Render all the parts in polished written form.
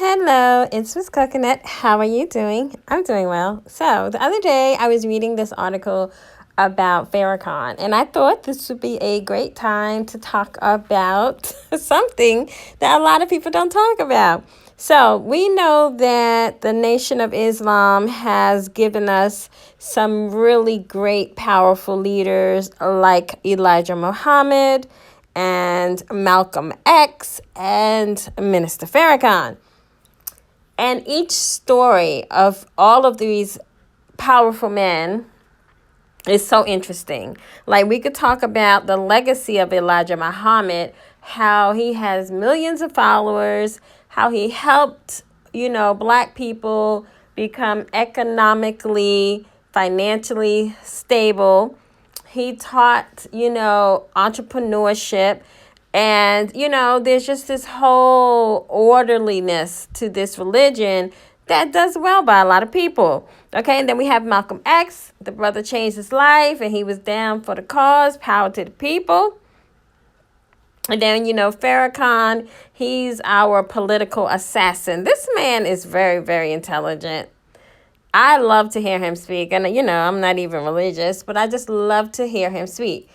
Hello, it's Miss Coconut. How are you doing? I'm doing well. So, the other day I was reading this article about Farrakhan, and I thought this would be a great time to talk about something that a lot of people don't talk about. So, we know that the Nation of Islam has given us some really great, powerful leaders like Elijah Muhammad and Malcolm X and Minister Farrakhan. And each story of all of these powerful men is so interesting. Like, we could talk about the legacy of Elijah Muhammad, how he has millions of followers, how he helped, Black people become economically, financially stable. He taught, entrepreneurship. And, there's just this whole orderliness to this religion that does well by a lot of people. Okay, and then we have Malcolm X. The brother changed his life and he was down for the cause, power to the people. And then, Farrakhan, he's our political assassin. This man is very, very intelligent. I love to hear him speak. And, I'm not even religious, but I just love to hear him speak.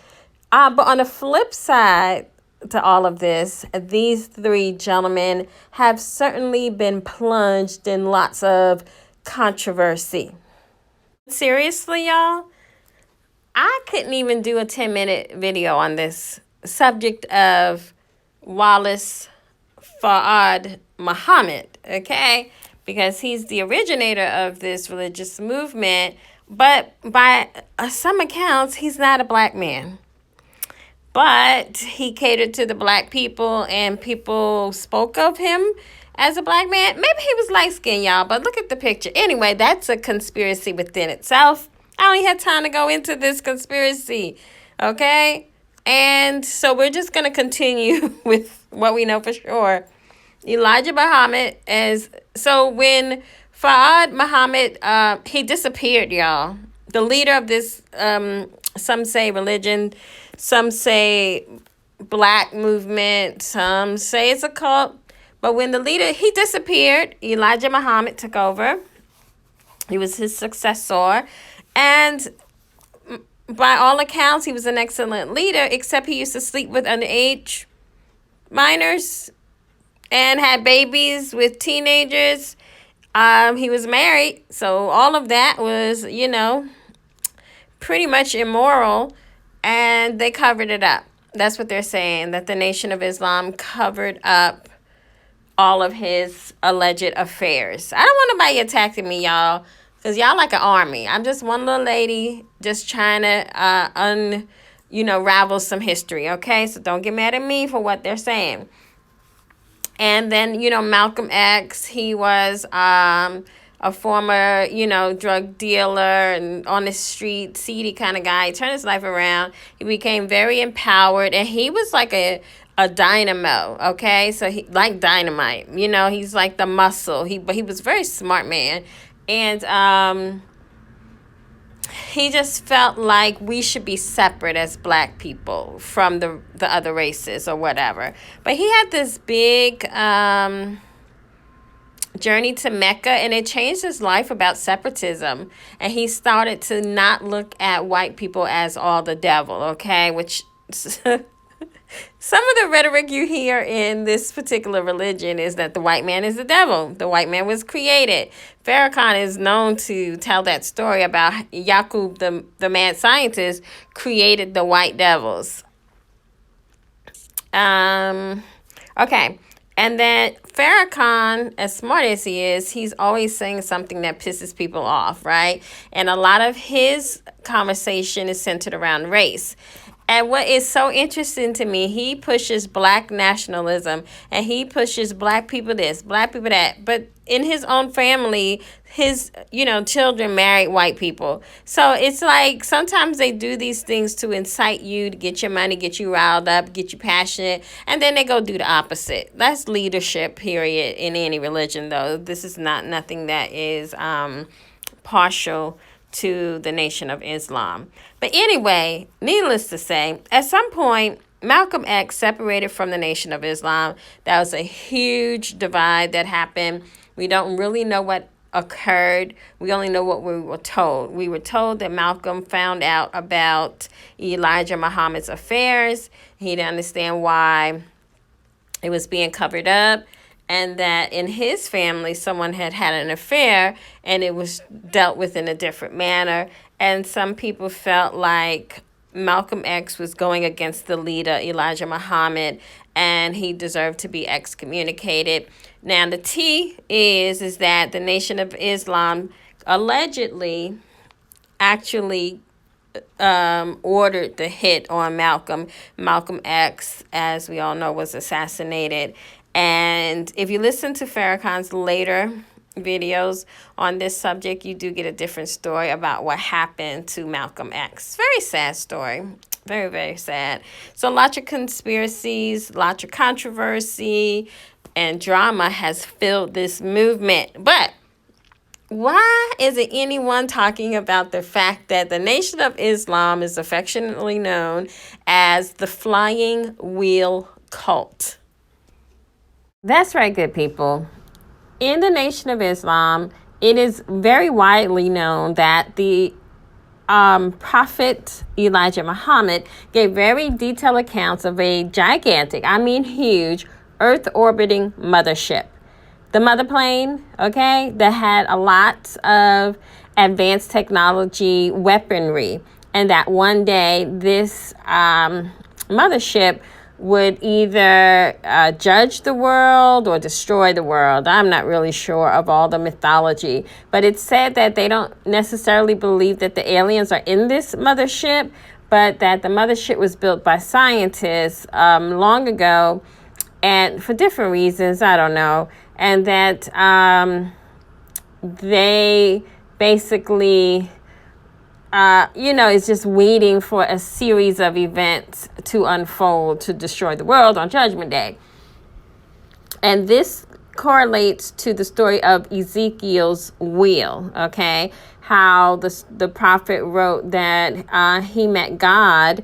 But on the flip side to all of this, these three gentlemen have certainly been plunged in lots of controversy. Seriously, y'all, I couldn't even do a 10-minute video on this subject of Wallace Fard Muhammad, okay? Because he's the originator of this religious movement, but by some accounts, he's not a Black man. But he catered to the Black people, and people spoke of him as a Black man. Maybe he was light-skinned, y'all, but look at the picture. Anyway, that's a conspiracy within itself. I don't even have time to go into this conspiracy, okay? And so we're just going to continue with what we know for sure. Elijah Muhammad so when Fard Muhammad, he disappeared, y'all. The leader of this, some say religion, some say Black movement, some say it's a cult. But when the leader, he disappeared, Elijah Muhammad took over. He was his successor. And by all accounts, he was an excellent leader, except he used to sleep with underage minors and had babies with teenagers. He was married. So all of that was, pretty much immoral. And they covered it up. That's what they're saying, that the Nation of Islam covered up all of his alleged affairs. I don't want nobody attacking me, y'all, because y'all like an army. I'm just one little lady just trying to ravel some history, okay? So don't get mad at me for what they're saying. And then, Malcolm X, he was a former, drug dealer and on the street, seedy kind of guy. He turned his life around. He became very empowered, and he was like a dynamo, okay? So he like dynamite, he's like the muscle. But he was a very smart man. And he just felt like we should be separate as Black people from the other races or whatever. But he had this big journey to Mecca, and it changed his life about separatism. And he started to not look at white people as all the devil, okay? Which some of the rhetoric you hear in this particular religion is that the white man is the devil. The white man was created. Farrakhan is known to tell that story about Yaqub, the mad scientist, created the white devils. Okay. And then Farrakhan, as smart as he is, he's always saying something that pisses people off, right? And a lot of his conversation is centered around race. And what is so interesting to me, he pushes Black nationalism, and he pushes Black people this, Black people that. But in his own family, his, children married white people. So it's like sometimes they do these things to incite you, to get your money, get you riled up, get you passionate, and then they go do the opposite. That's leadership, period, in any religion, though. This is nothing that is partial to the Nation of Islam. But anyway, needless to say, at some point, Malcolm X separated from the Nation of Islam. That was a huge divide that happened. We don't really know what occurred. We only know what we were told. We were told that Malcolm found out about Elijah Muhammad's affairs. He didn't understand why it was being covered up, and that in his family someone had had an affair and it was dealt with in a different manner. And some people felt like Malcolm X was going against the leader, Elijah Muhammad, and he deserved to be excommunicated. Now, the T is that the Nation of Islam allegedly actually ordered the hit on Malcolm. Malcolm X, as we all know, was assassinated. And if you listen to Farrakhan's later videos on this subject, you do get a different story about what happened to Malcolm X. Very sad story. Very, very sad. So lots of conspiracies, lots of controversy, and drama has filled this movement. But why isn't anyone talking about the fact that the Nation of Islam is affectionately known as the Flying Wheel Cult? That's right, good people. In the Nation of Islam, it is very widely known that the Prophet Elijah Muhammad gave very detailed accounts of a gigantic, I mean huge, Earth-orbiting mothership. The mother plane, okay, that had a lot of advanced technology weaponry, and that one day this mothership would either judge the world or destroy the world. I'm not really sure of all the mythology, but it's said that they don't necessarily believe that the aliens are in this mothership, but that the mothership was built by scientists long ago, and for different reasons, I don't know, and that they basically is just waiting for a series of events to unfold to destroy the world on Judgment Day. And this correlates to the story of Ezekiel's wheel, okay? How the prophet wrote that he met God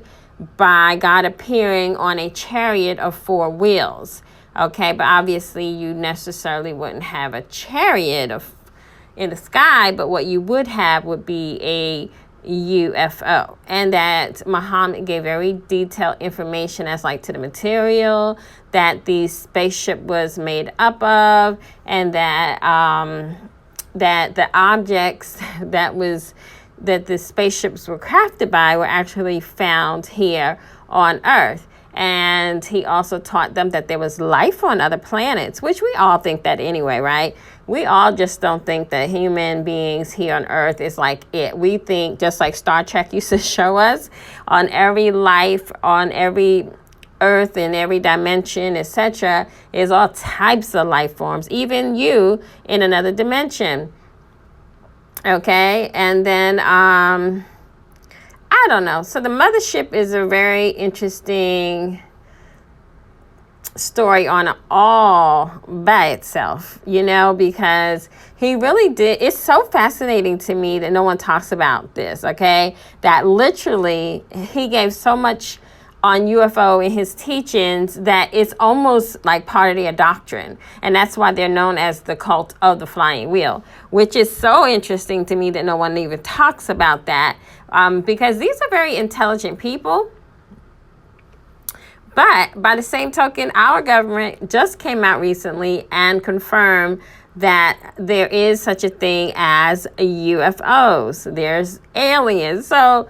by God appearing on a chariot of 4 wheels, okay? But obviously you necessarily wouldn't have a chariot in the sky, but what you would have would be a UFO, and that Muhammad gave very detailed information as like to the material that the spaceship was made up of, and that that the objects that the spaceships were crafted by were actually found here on Earth. And he also taught them that there was life on other planets, which we all think that anyway, right? We all just don't think that human beings here on Earth is like it. We think, just like Star Trek used to show us, on every life, on every Earth, in every dimension, etc., is all types of life forms, even you in another dimension. Okay, and then I don't know. So the mothership is a very interesting story on all by itself, because he really did. It's so fascinating to me that no one talks about this, okay? That literally he gave so much on UFO in his teachings that it's almost like part of their doctrine. And that's why they're known as the cult of the flying wheel, which is so interesting to me that no one even talks about that, because these are very intelligent people. But by the same token, our government just came out recently and confirmed that there is such a thing as UFOs. There's aliens. So,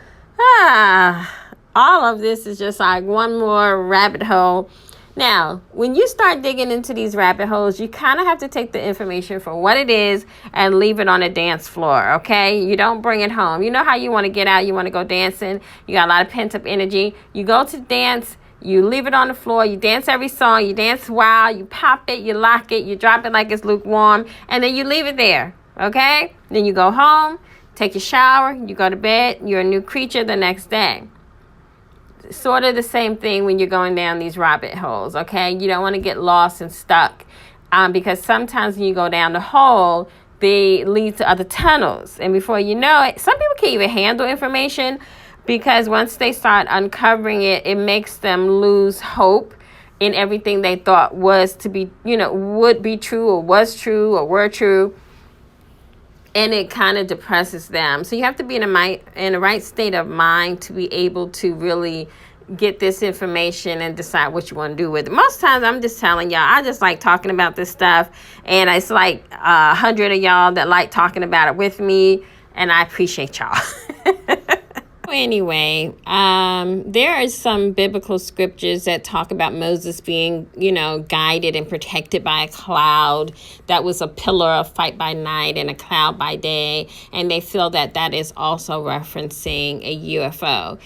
all of this is just like one more rabbit hole. Now, when you start digging into these rabbit holes, you kind of have to take the information for what it is and leave it on a dance floor, okay? You don't bring it home. You know how you want to get out, you want to go dancing, you got a lot of pent-up energy. You go to dance, you leave it on the floor, you dance every song, you dance wild, you pop it, you lock it, you drop it like it's lukewarm, and then you leave it there, okay? Then you go home, take your shower, you go to bed, you're a new creature the next day. Sort of the same thing when you're going down these rabbit holes, okay? You don't want to get lost and stuck, because sometimes when you go down the hole, they lead to other tunnels. And before you know it, some people can't even handle information, because once they start uncovering it, it makes them lose hope in everything they thought was to be, would be true or was true or were true. And it kind of depresses them. So you have to be in a right state of mind to be able to really get this information and decide what you want to do with it. Most times I'm just telling y'all, I just like talking about this stuff. And it's like 100 of y'all that like talking about it with me. And I appreciate y'all. Anyway, there are some biblical scriptures that talk about Moses being, guided and protected by a cloud that was a pillar of fire by night and a cloud by day. And they feel that that is also referencing a UFO.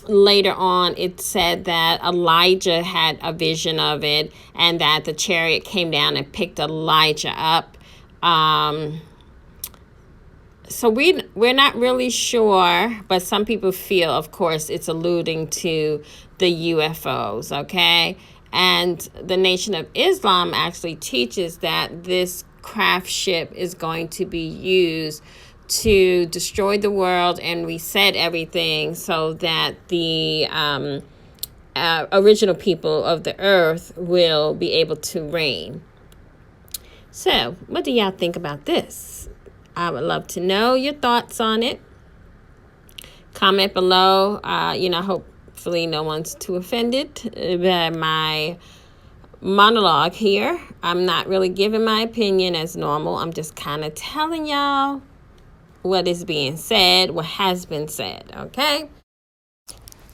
Later on, it said that Elijah had a vision of it and that the chariot came down and picked Elijah up. So we're not really sure, but some people feel, of course, it's alluding to the UFOs, okay? And the Nation of Islam actually teaches that this craft ship is going to be used to destroy the world and reset everything so that the original people of the earth will be able to reign. So, what do y'all think about this? I would love to know your thoughts on it. Comment below. Hopefully no one's too offended by my monologue here. I'm not really giving my opinion as normal. I'm just kind of telling y'all what is being said, what has been said, okay?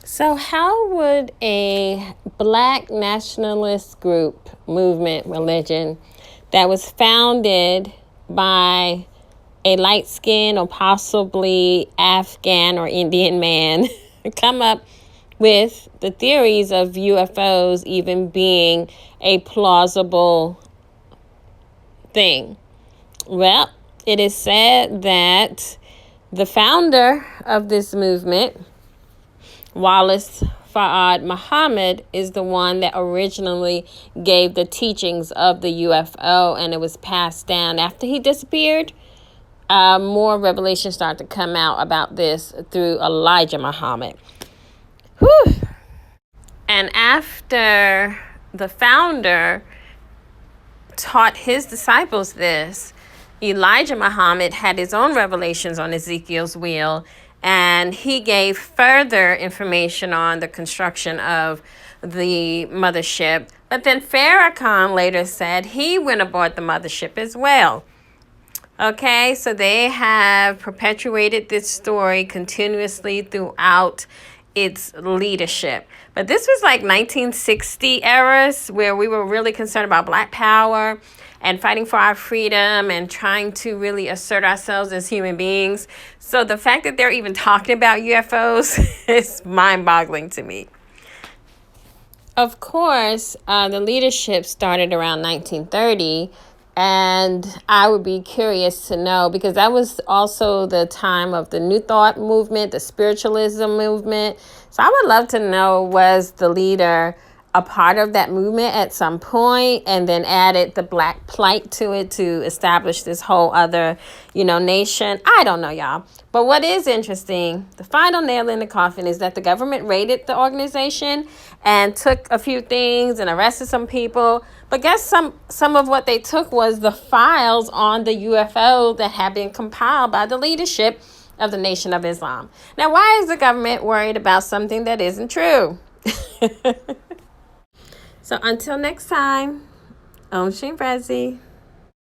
So how would a black nationalist group, movement, religion that was founded by a light-skinned or possibly Afghan or Indian man come up with the theories of UFOs even being a plausible thing? Well, it is said that the founder of this movement, Wallace Fard Muhammad, is the one that originally gave the teachings of the UFO, and it was passed down after he disappeared. More revelations start to come out about this through Elijah Muhammad. Whew. And after the founder taught his disciples this, Elijah Muhammad had his own revelations on Ezekiel's wheel, and he gave further information on the construction of the mothership. But then Farrakhan later said he went aboard the mothership as well. Okay, so they have perpetuated this story continuously throughout its leadership. But this was like 1960 eras where we were really concerned about Black power and fighting for our freedom and trying to really assert ourselves as human beings. So the fact that they're even talking about UFOs is mind-boggling to me. Of course, the leadership started around 1930. And I would be curious to know, because that was also the time of the New Thought movement, the spiritualism movement. So I would love to know, was the leader a part of that movement at some point and then added the Black plight to it to establish this whole other, nation? I don't know, y'all. But what is interesting, the final nail in the coffin, is that the government raided the organization and took a few things and arrested some people. But guess some of what they took was the files on the UFO that had been compiled by the leadership of the Nation of Islam. Now, why is the government worried about something that isn't true? So until next time, Om Shri Brezi.